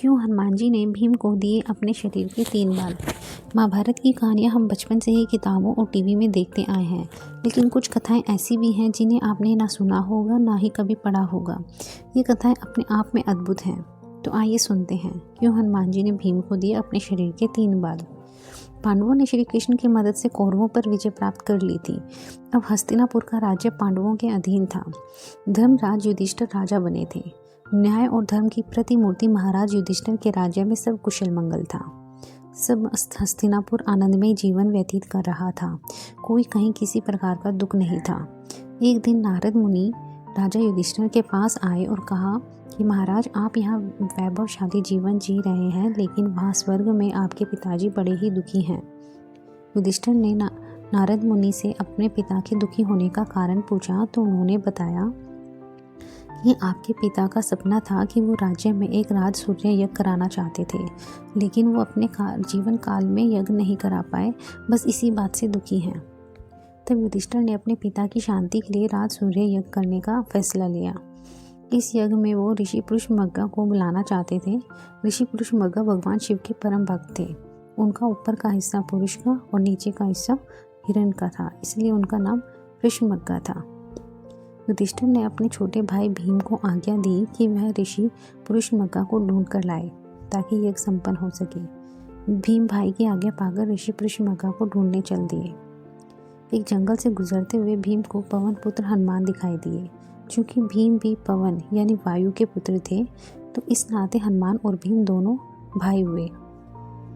क्यों हनुमान जी ने भीम को दिए अपने शरीर के 3 बाल। महाभारत की कहानियाँ हम बचपन से ही किताबों और टीवी में देखते आए हैं, लेकिन कुछ कथाएं ऐसी भी हैं जिन्हें आपने ना सुना होगा ना ही कभी पढ़ा होगा। ये कथाएं अपने आप में अद्भुत हैं। तो आइए सुनते हैं क्यों हनुमान जी ने भीम को दिए अपने शरीर के 3 बाल। पांडवों ने श्री कृष्ण की मदद से कौरवों पर विजय प्राप्त कर ली थी। अब हस्तिनापुर का राज्य पांडवों के अधीन था। धर्मराज युधिष्ठिर राजा बने थे। न्याय और धर्म की प्रतिमूर्ति महाराज युधिष्ठिर के राज्य में सब कुशल मंगल था। सब हस्तिनापुर आनंदमय जीवन व्यतीत कर रहा था। कोई कहीं किसी प्रकार का दुख नहीं था। एक दिन नारद मुनि राजा युधिष्ठिर के पास आए और कहा कि महाराज, आप यहाँ वैभवशाली जीवन जी रहे हैं, लेकिन वहाँ स्वर्ग में आपके पिताजी बड़े ही दुखी हैं। युधिष्ठिर ने नारद मुनि से अपने पिता के दुखी होने का कारण पूछा तो उन्होंने बताया कि आपके पिता का सपना था कि वो राज्य में एक राज सूर्य यज्ञ कराना चाहते थे, लेकिन वो अपने जीवन काल में यज्ञ नहीं करा पाए, बस इसी बात से दुखी हैं। तब युधिष्ठिर ने अपने पिता की शांति के लिए राज सूर्य यज्ञ करने का फैसला लिया। इस यज्ञ में वो ऋषि पुरुषमग्गा को बुलाना चाहते थे। ऋषि पुरुषमग्गा भगवान शिव के परम भक्त थे। उनका ऊपर का हिस्सा पुरुष का और नीचे का हिस्सा हिरण का था, इसलिए उनका नाम पुरुषमग्गा था। युधिष्ठिर ने अपने छोटे भाई भीम को आज्ञा दी कि वह ऋषि पुरुषमग्गा को ढूंढ कर लाए ताकि यज्ञ संपन्न हो सके। भीम भाई की आज्ञा पाकर ऋषि पुरुषमग्गा को ढूंढने चल दिए। एक जंगल से गुजरते हुए भीम को पवन पुत्र हनुमान दिखाई दिए। चूंकि भीम भी पवन यानी वायु के पुत्र थे, तो इस नाते हनुमान और भीम दोनों भाई हुए।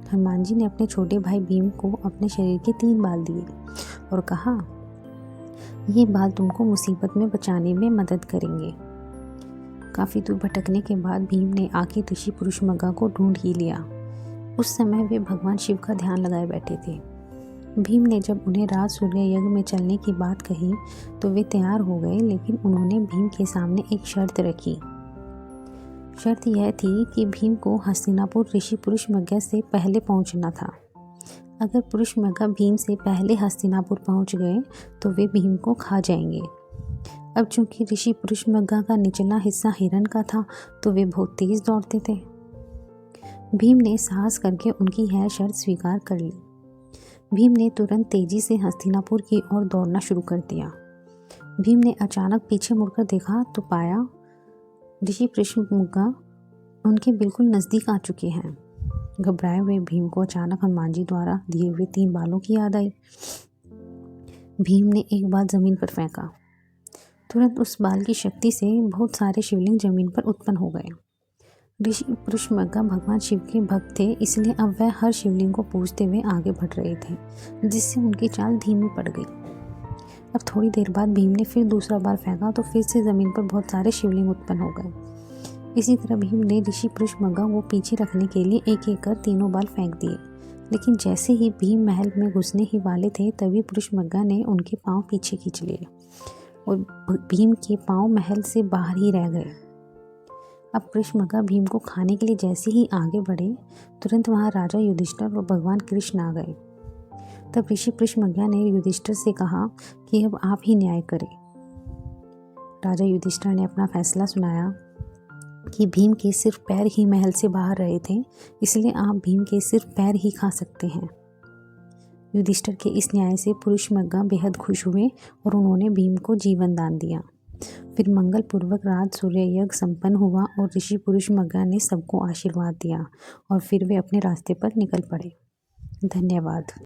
हनुमान जी ने अपने छोटे भाई भीम को अपने शरीर के 3 बाल दिए और कहा, ये बाल तुमको मुसीबत में बचाने में मदद करेंगे। काफी दूर भटकने के बाद भीम ने आखिर ऋषि पुरुषमग्गा को ढूंढ ही लिया। उस समय वे भगवान शिव का ध्यान लगाए बैठे थे। भीम ने जब उन्हें राज सूर्य यज्ञ में चलने की बात कही तो वे तैयार हो गए, लेकिन उन्होंने भीम के सामने एक शर्त रखी। शर्त यह थी कि भीम को हस्तिनापुर ऋषि पुरुषमग्गा से पहले पहुंचना था। अगर पुरुषमग्गा भीम से पहले हस्तिनापुर पहुंच गए तो वे भीम को खा जाएंगे। अब चूंकि ऋषि पुरुषमग्गा का निचला हिस्सा हिरण का था, तो वे बहुत तेज दौड़ते थे। भीम ने साहस करके उनकी यह शर्त स्वीकार कर ली। भीम ने तुरंत तेजी से हस्तिनापुर की ओर दौड़ना शुरू कर दिया। भीम ने अचानक पीछे मुड़कर देखा तो पाया ऋषि पुरुषमग्गा उनके बिल्कुल नजदीक आ चुके हैं। घबराए हुए भीम को अचानक हनुमान जी द्वारा दिए हुए 3 बालों की याद आई। भीम ने एक बाल जमीन पर फेंका। तुरंत उस बाल की शक्ति से बहुत सारे शिवलिंग जमीन पर उत्पन्न हो गए। ऋषि पुरुषमग्गा भगवान शिव के भक्त थे, इसलिए अब वह हर शिवलिंग को पूजते हुए आगे बढ़ रहे थे, जिससे उनकी चाल धीमी पड़ गई। अब थोड़ी देर बाद भीम ने फिर दूसरा बाल फेंका तो फिर से जमीन पर बहुत सारे शिवलिंग उत्पन्न हो गए। इसी तरह भीम ने ऋषि पुरुषमग्गा को पीछे रखने के लिए एक एक कर 3 बाल फेंक दिए, लेकिन जैसे ही भीम महल में घुसने ही वाले थे तभी पुरुषमग्गा ने उनके पांव पीछे खींच लिए और भीम के पांव महल से बाहर ही रह गए। अब पुरुषमग्गा भीम को खाने के लिए जैसे ही आगे बढ़े, तुरंत वहां राजा युधिष्ठिर और भगवान कृष्ण आ गए। तब ऋषि पुरुषमग्गा ने युधिष्ठिर से कहा कि अब आप ही न्याय करें। राजा युधिष्ठिर ने अपना फैसला सुनाया कि भीम के सिर्फ पैर ही महल से बाहर रहे थे, इसलिए आप भीम के सिर्फ पैर ही खा सकते हैं। युधिष्ठिर के इस न्याय से पुरुषमग्गा बेहद खुश हुए और उन्होंने भीम को जीवन दान दिया। फिर मंगल पूर्वक राज सूर्य यज्ञ संपन्न हुआ और ऋषि पुरुषमग्गा ने सबको आशीर्वाद दिया और फिर वे अपने रास्ते पर निकल पड़े। धन्यवाद।